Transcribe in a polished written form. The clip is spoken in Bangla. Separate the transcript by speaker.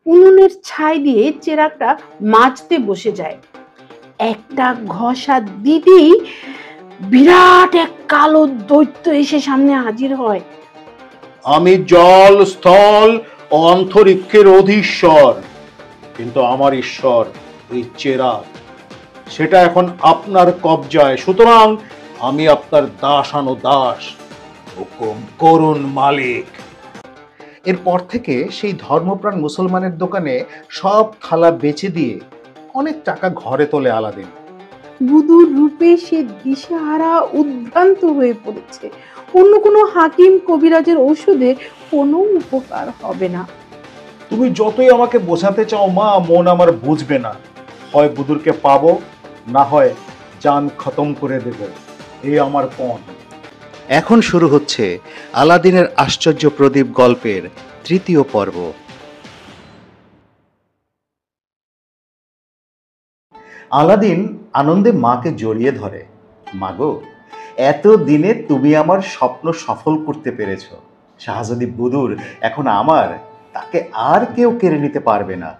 Speaker 1: উনুনের ছাই দিয়ে চেরাগটা মাজতে বসে যায়। একটা ঘষা দিতেই বিরাট এক কালো দৈত্য এসে সামনে হাজির হয়।
Speaker 2: আমি জল, স্থল ও অন্তরিক্ষের অধীশ্বর, কিন্তু আমার ঈশ্বর এই চেরাগ, সেটা এখন আপনার কবজায়। সুতরাং আমি আপনার দাসানুদাস, হুকুম করুন মালিক। এরপর থেকে সেই ধর্মপ্রাণ মুসলমানের দোকানে সব থালা বেচে দিয়ে অনেক টাকা ঘরে তোলে আলাদিন।
Speaker 1: বুধুর রূপে সে দিশেহারা, উদ্ভ্রান্ত হয়ে পড়েছে। অন্য কোনো হাকিম কবিরাজের ঔষধে কোনো উপকার হবে না।
Speaker 2: তুমি যতই আমাকে বোঝাতে চাও মা, মন আমার বুঝবে না। হয় বুধুরকে পাবো, না হয় জান খতম করে দেব। এই আমার পণ। এখন শুরু হচ্ছে আলাদিনের আশ্চর্য প্রদীপ গল্পের ৩য় পর্ব। আলাদিন আনন্দে মাকে জড়িয়ে ধরে। মাগো, এত দিনে তুমি আমার স্বপ্ন সফল করতে পেরেছ। শাহজাদি বুদুর এখন আমার, তাকে আর কেউ কেড়ে নিতে পারবে না।